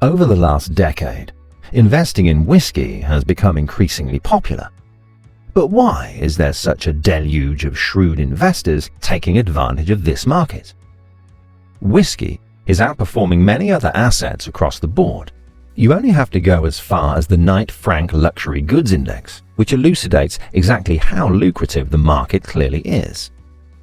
Over the last decade, investing in whiskey has become increasingly popular. But why is there such a deluge of shrewd investors taking advantage of this market? Whiskey is outperforming many other assets across the board. You only have to go as far as the Knight Frank Luxury Goods Index, which elucidates exactly how lucrative the market clearly is.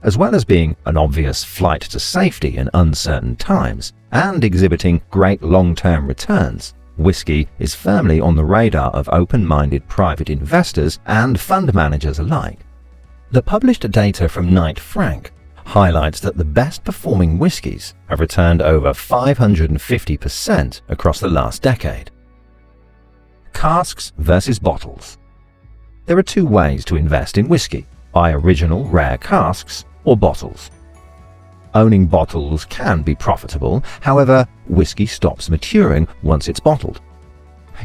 As well as being an obvious flight to safety in uncertain times and exhibiting great long-term returns, whiskey is firmly on the radar of open-minded private investors and fund managers alike. The published data from Knight Frank highlights that the best-performing whiskies have returned over 550% across the last decade. Casks versus bottles. There are two ways to invest in whiskey: buy original rare casks or bottles. Owning bottles can be profitable, however, whiskey stops maturing once it's bottled.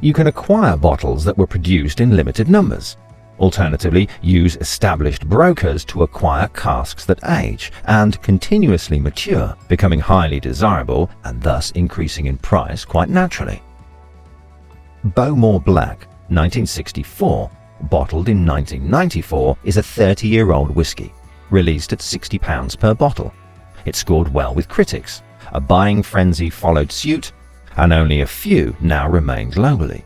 You can acquire bottles that were produced in limited numbers. Alternatively, use established brokers to acquire casks that age and continuously mature, becoming highly desirable and thus increasing in price quite naturally. Bowmore Black, 1964, bottled in 1994, is a 30-year-old whiskey, released at £60 per bottle. It scored well with critics, a buying frenzy followed suit, and only a few now remain globally.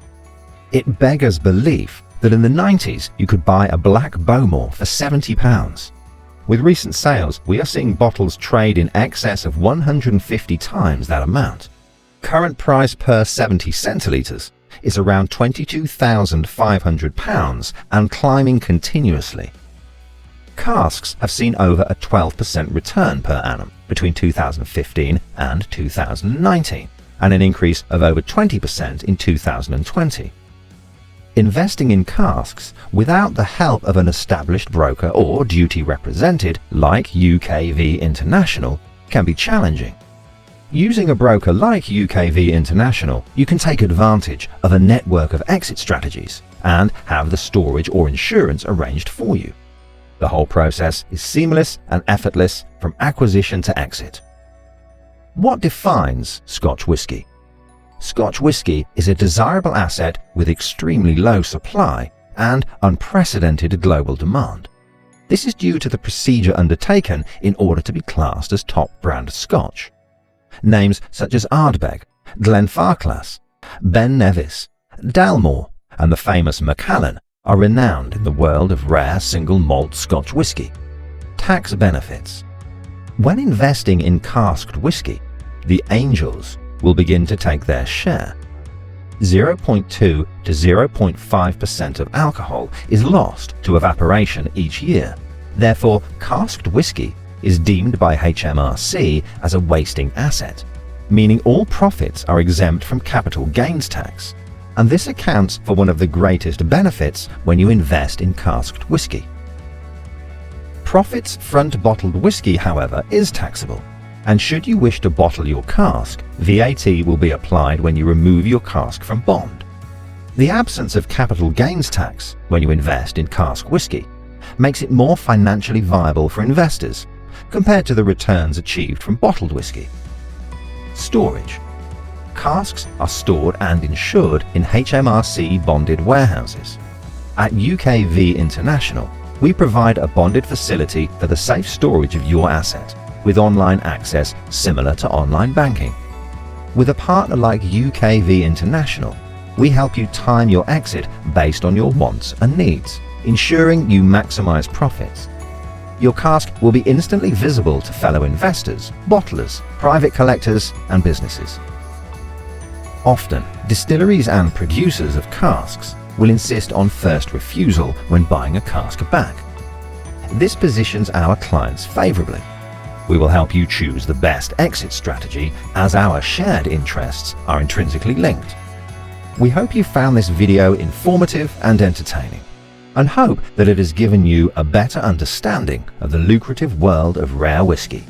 It beggars belief that in the 90s you could buy a black Bowmore for £70. With recent sales, we are seeing bottles trade in excess of 150 times that amount. Current price per 70 centilitres is around £22,500 and climbing continuously. Casks have seen over a 12% return per annum between 2015 and 2019, and an increase of over 20% in 2020. Investing in casks without the help of an established broker or duty represented like UKV International can be challenging. Using a broker like UKV International, you can take advantage of a network of exit strategies and have the storage or insurance arranged for you. The whole process is seamless and effortless from acquisition to exit. What defines Scotch whisky? Scotch whisky is a desirable asset with extremely low supply and unprecedented global demand. This is due to the procedure undertaken in order to be classed as top brand Scotch. Names such as Ardbeg, Glenfarclas, Ben Nevis, Dalmore, and the famous Macallan are renowned in the world of rare single malt Scotch whisky. Tax benefits. When investing in casked whisky, the angels will begin to take their share. 0.2 to 0.5% of alcohol is lost to evaporation each year. Therefore, casked whisky is deemed by HMRC as a wasting asset, meaning all profits are exempt from capital gains tax. And this accounts for one of the greatest benefits when you invest in casked whisky. Profits front bottled whisky, however, is taxable. And should you wish to bottle your cask, VAT will be applied when you remove your cask from bond. The absence of capital gains tax when you invest in cask whisky makes it more financially viable for investors compared to the returns achieved from bottled whisky. Storage. Casks are stored and insured in HMRC bonded warehouses. At UKV International, we provide a bonded facility for the safe storage of your asset, with online access similar to online banking. With a partner like UKV International, we help you time your exit based on your wants and needs, ensuring you maximize profits. Your cask will be instantly visible to fellow investors, bottlers, private collectors, and businesses. Often, distilleries and producers of casks will insist on first refusal when buying a cask back. This positions our clients favorably. We will help you choose the best exit strategy as our shared interests are intrinsically linked. We hope you found this video informative and entertaining, and hope that it has given you a better understanding of the lucrative world of rare whiskey.